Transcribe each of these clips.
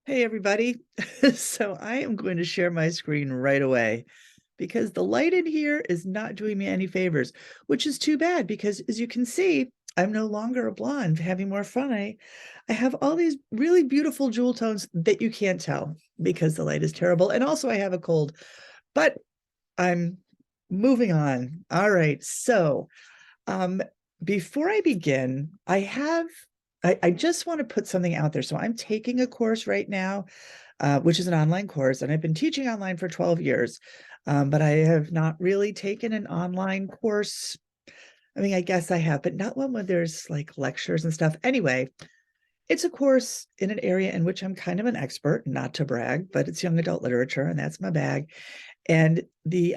Hey, everybody. So I am going to share my screen right away because the light in here is not doing me any favors, which is too bad because as you can see, I'm no longer a blonde, having more fun. I have all these really beautiful jewel tones that you can't tell because the light is terrible. And also I have a cold, but I'm moving on. All right. So um, before I begin, I just want to put something out there. So I'm taking a course right now, which is an online course, and I've been teaching online for 12 years, but I have not really taken an online course. I mean, I guess I have, but not one where there's like lectures and stuff. Anyway, it's a course in an area in which I'm kind of an expert, not to brag, but it's young adult literature, and that's my bag. And the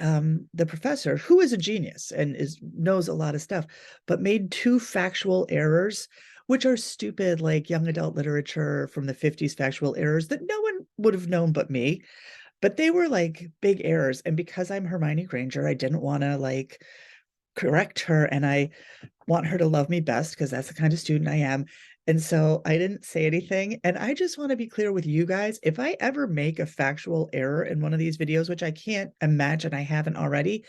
professor, who is a genius and knows a lot of stuff, but made two factual errors, which are stupid, like young adult literature from the 50s factual errors that no one would have known but me. But they were like big errors. And because I'm Hermione Granger, I didn't want to like correct her, and I want her to love me best because that's the kind of student I am. And so I didn't say anything. And I just want to be clear with you guys. If I ever make a factual error in one of these videos, which I can't imagine I haven't already,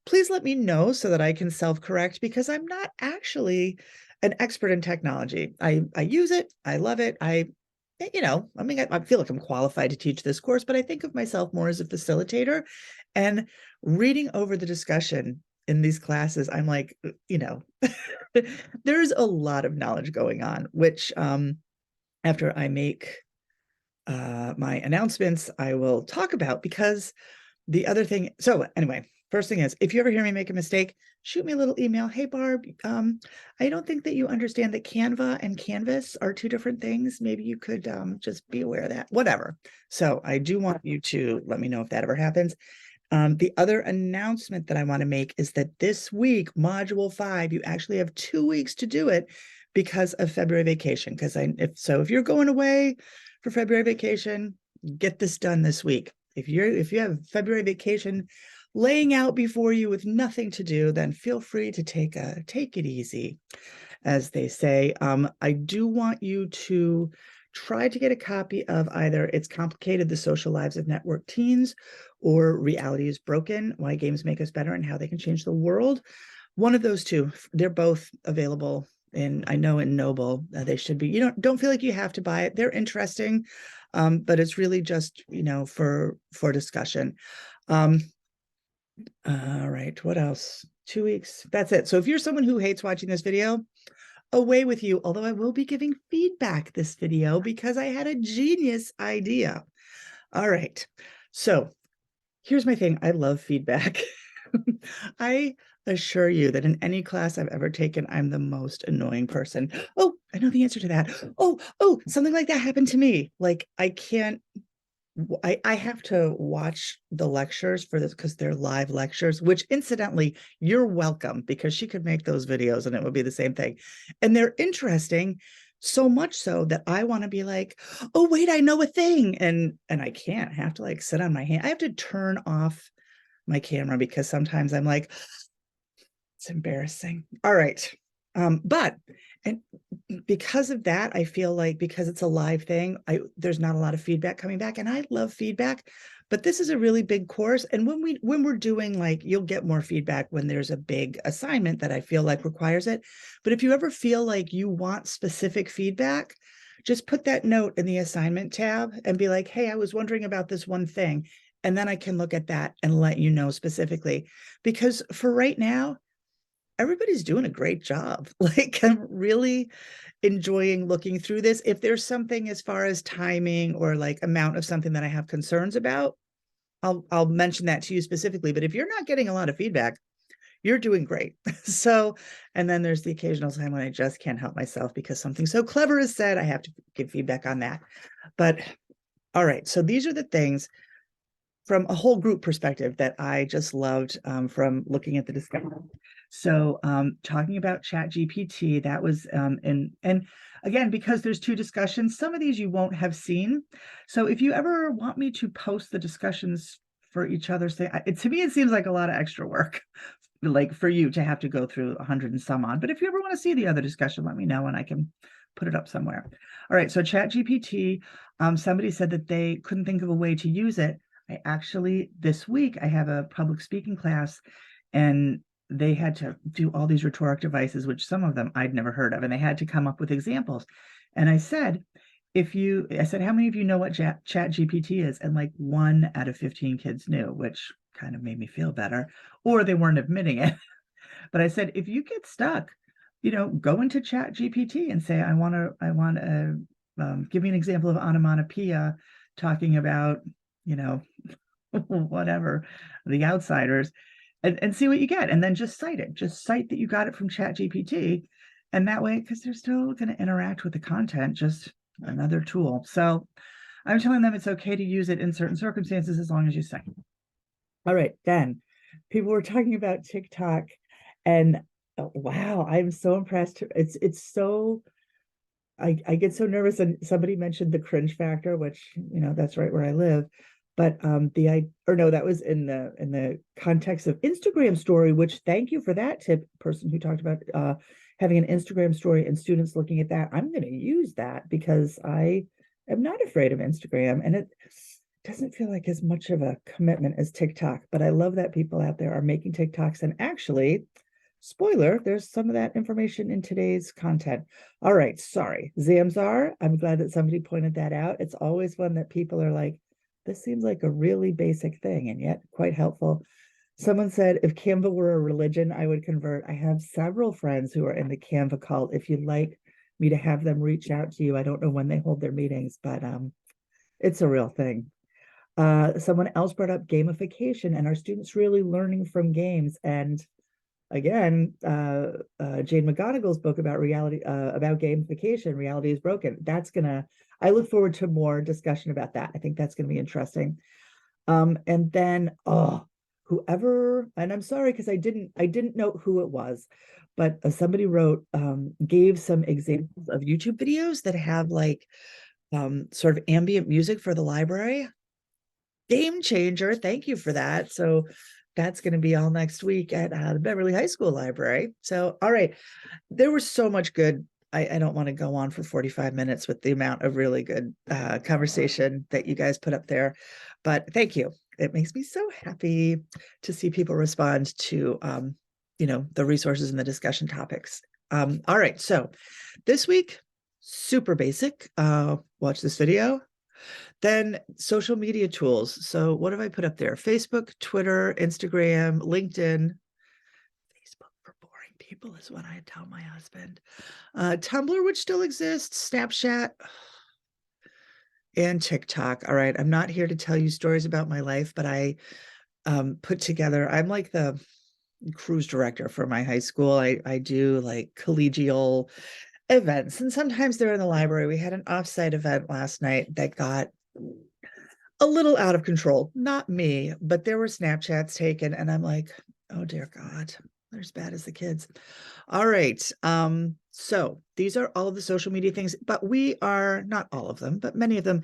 please let me know so that I can self-correct because I'm not actually an expert in technology. I use it. I love it. I mean, I feel like I'm qualified to teach this course, but I think of myself more as a facilitator. And reading over the discussion in these classes, I'm like, there's a lot of knowledge going on, which after I make my announcements, I will talk about because the other thing. So anyway, first thing is, if you ever hear me make a mistake, shoot me a little email. Hey, Barb, I don't think that you understand that Canva and Canvas are two different things. Maybe you could just be aware of that, whatever. So I do want you to let me know if that ever happens. The other announcement that I want to make is that this week, Module 5, you actually have 2 weeks to do it because of February vacation. Because if you're going away for February vacation, get this done this week. If you have February vacation laying out before you with nothing to do, then feel free to take it easy, as they say. I do want you to try to get a copy of either It's Complicated, The Social Lives of Network Teens, or Reality is Broken, Why Games Make Us Better and How They Can Change the World. One of those two. They're both available in Noble. They should be. Don't feel like you have to buy it. They're interesting, but it's really just, for discussion. All right, what else? 2 weeks. That's it. So if you're someone who hates watching this video, away with you, although I will be giving feedback this video because I had a genius idea. All right. So here's my thing. I love feedback. I assure you that in any class I've ever taken, I'm the most annoying person. Oh, I know the answer to that. Oh, something like that happened to me. Like I have to watch the lectures for this because they're live lectures, which incidentally, you're welcome because she could make those videos and it would be the same thing. And they're interesting, so much so that I want to be like, oh, wait, I know a thing. And I can't. I have to like sit on my hand. I have to turn off my camera because sometimes I'm like, it's embarrassing. All right. But and because of that, I feel like because it's a live thing, there's not a lot of feedback coming back. And I love feedback, but this is a really big course. And when we're doing, like, you'll get more feedback when there's a big assignment that I feel like requires it. But if you ever feel like you want specific feedback, just put that note in the assignment tab and be like, hey, I was wondering about this one thing. And then I can look at that and let you know specifically. Because for right now, everybody's doing a great job. Like, I'm really enjoying looking through this. If there's something as far as timing or like amount of something that I have concerns about, I'll mention that to you specifically. But if you're not getting a lot of feedback, you're doing great. So, and then there's the occasional time when I just can't help myself because something so clever is said. I have to give feedback on that. But all right, so these are the things from a whole group perspective that I just loved from looking at the discussion. So talking about Chat GPT, that was and again, because there's two discussions, some of these you won't have seen. So if you ever want me to post the discussions for each other's thing, to me, it seems like a lot of extra work, like for you to have to go through 100 and some odd. But if you ever want to see the other discussion, let me know and I can put it up somewhere. All right, so ChatGPT, somebody said that they couldn't think of a way to use it. I actually, this week, I have a public speaking class, and they had to do all these rhetoric devices, which some of them I'd never heard of, and they had to come up with examples. And I said, how many of you know what ChatGPT is? And like 1 out of 15 kids knew, which kind of made me feel better, or they weren't admitting it. But I said, if you get stuck, go into ChatGPT and say, I want to give me an example of onomatopoeia talking about, whatever, the outsiders, and see what you get. And then just cite it. Just cite that you got it from ChatGPT. And that way, because they're still going to interact with the content, just another tool. So I'm telling them it's okay to use it in certain circumstances as long as you cite. All right, then people were talking about TikTok, and wow, I'm so impressed. It's so I get so nervous, and somebody mentioned the cringe factor, which that's right where I live. But that was in the context of Instagram story, which thank you for that tip, person who talked about having an Instagram story and students looking at that. I'm going to use that because I am not afraid of Instagram, and it doesn't feel like as much of a commitment as TikTok. But I love that people out there are making TikToks, and actually, spoiler, there's some of that information in today's content. All right, sorry, Zamzar, I'm glad that somebody pointed that out. It's always fun that people are like, this seems like a really basic thing and yet quite helpful. Someone said, if Canva were a religion, I would convert. I have several friends who are in the Canva cult. If you'd like me to have them reach out to you, I don't know when they hold their meetings, but it's a real thing. Someone else brought up gamification, and our students really learning from games. And again, Jane McGonigal's book about about gamification, Reality is Broken. I look forward to more discussion about that. I think that's going to be interesting. And then, whoever, and I'm sorry because I didn't know who it was, but somebody gave some examples of YouTube videos that have like sort of ambient music for the library. Game changer. Thank you for that. So that's going to be all next week at the Beverly High School Library. So, all right. There was so much good. I don't want to go on for 45 minutes with the amount of really good conversation that you guys put up there. But thank you. It makes me so happy to see people respond to, the resources and the discussion topics. All right. So this week, super basic. Watch this video. Then social media tools. So what have I put up there? Facebook, Twitter, Instagram, LinkedIn. Facebook for boring people is what I tell my husband. Tumblr, which still exists, Snapchat, and TikTok. All right, I'm not here to tell you stories about my life, but I put together, I'm like the cruise director for my high school. I do like collegial events, and sometimes they're in the library. We had an offsite event last night that got a little out of control. Not me, but there were Snapchats taken, and I'm like, oh dear God, they're as bad as the kids. All right. So these are all of the social media things, but we are not all of them, but many of them.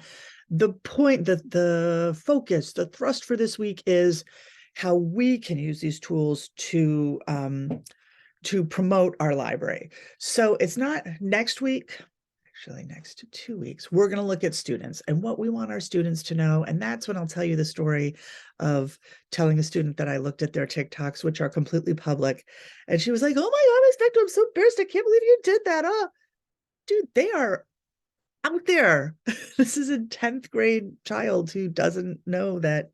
The point, the focus, the thrust for this week is how we can use these tools to promote our library. So it's not next week, actually next 2 weeks, we're going to look at students and what we want our students to know. And that's when I'll tell you the story of telling a student that I looked at their TikToks, which are completely public. And she was like, oh my God, I'm so embarrassed. I can't believe you did that. Oh, dude, they are out there. This is a 10th grade child who doesn't know that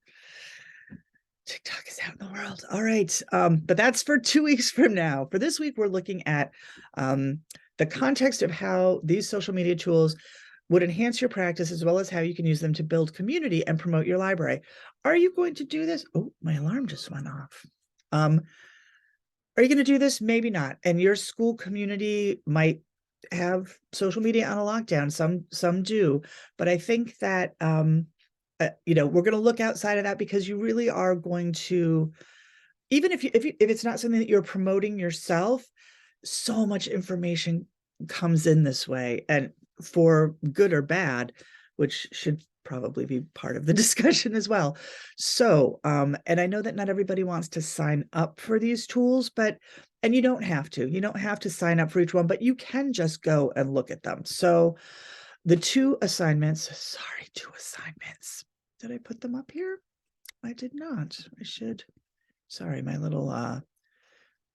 TikTok is out in the world. All right. But that's for 2 weeks from now. For this week, we're looking at the context of how these social media tools would enhance your practice, as well as how you can use them to build community and promote your library. Are you going to do this? Oh, my alarm just went off. Are you going to do this? Maybe not. And your school community might have social media on a lockdown. Some do. But I think that we're going to look outside of that, because you really are going to, even if it's not something that you're promoting yourself, so much information comes in this way, and for good or bad, which should probably be part of the discussion as well. So, and I know that not everybody wants to sign up for these tools, and you don't have to. You don't have to sign up for each one, but you can just go and look at them. So the two assignments, Did I put them up here? I did not. I should. Sorry, my little, oh,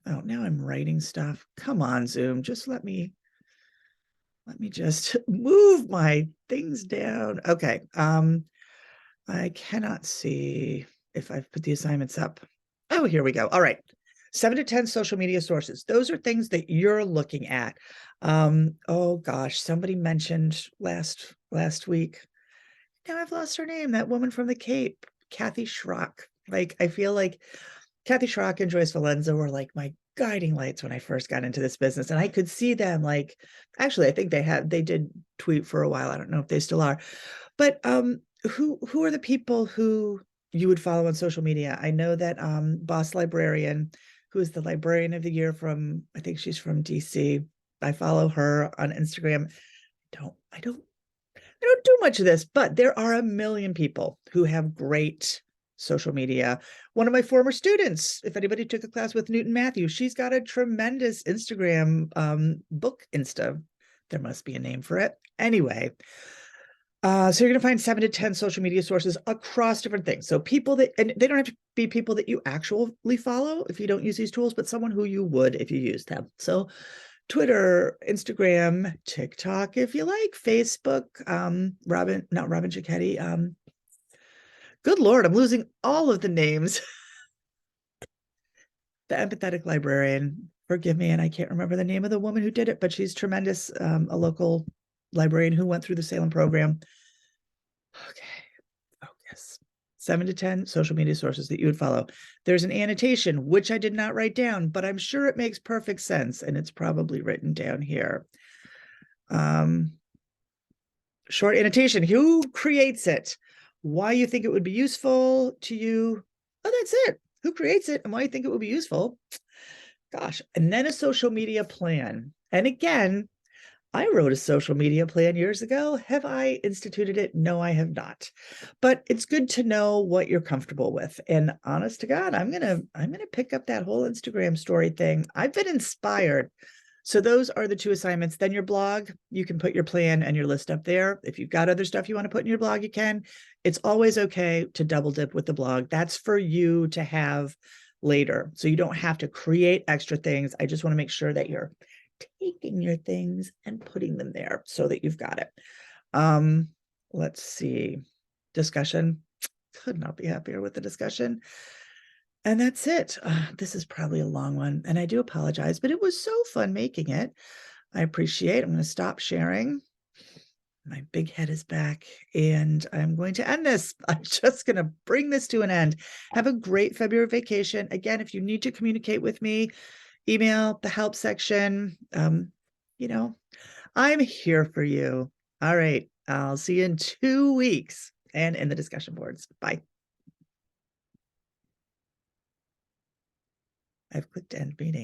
now I'm writing stuff. Come on, Zoom, just let me just move my things down. Okay. I cannot see if I've put the assignments up. Oh, here we go. All right. 7 to 10 social media sources. Those are things that you're looking at. Oh gosh, somebody mentioned last week. Now I've lost her name, that woman from the Cape, Kathy Schrock. Like, I feel like Kathy Schrock and Joyce Valenza were like my guiding lights when I first got into this business. And I could see them, like, actually, I think they did tweet for a while. I don't know if they still are. But who are the people who you would follow on social media? I know that Boss Librarian, who is the librarian of the year from, I think she's from DC. I follow her on Instagram. I don't do much of this, but there are a million people who have great social media. One of my former students, if anybody took a class with Newton Matthews, she's got a tremendous Instagram book Insta. There must be a name for it. Anyway, so you're going to find 7 to 10 social media sources across different things. So people that, and they don't have to be people that you actually follow if you don't use these tools, but someone who you would if you used them. So Twitter, Instagram, TikTok, if you like, Facebook, Robin Cicchetti. Good Lord, I'm losing all of the names. The empathetic librarian, forgive me, and I can't remember the name of the woman who did it, but she's tremendous, a local librarian who went through the Salem program. Okay, focus. 7 to 10 social media sources that you would follow. There's an annotation, which I did not write down, but I'm sure it makes perfect sense, and it's probably written down here. Short annotation, who creates it, why you think it would be useful to you. Oh, that's it. Who creates it and why you think it would be useful. Gosh, and then a social media plan. And again, I wrote a social media plan years ago. Have I instituted it? No, I have not. But it's good to know what you're comfortable with. And honest to God, I'm gonna pick up that whole Instagram story thing. I've been inspired. So those are the two assignments. Then your blog, you can put your plan and your list up there. If you've got other stuff you want to put in your blog, you can. It's always okay to double dip with the blog. That's for you to have later. So you don't have to create extra things. I just want to make sure that you're taking your things and putting them there so that you've got it. Let's see. Discussion. Could not be happier with the discussion. And that's it. This is probably a long one, and I do apologize, but it was so fun making it. I appreciate it. I'm going to stop sharing. My big head is back, and I'm going to end this. I'm just going to bring this to an end. Have a great February vacation. Again, if you need to communicate with me, email the help section. You know, I'm here for you. All right. I'll see you in 2 weeks and in the discussion boards. Bye. I've clicked end meeting.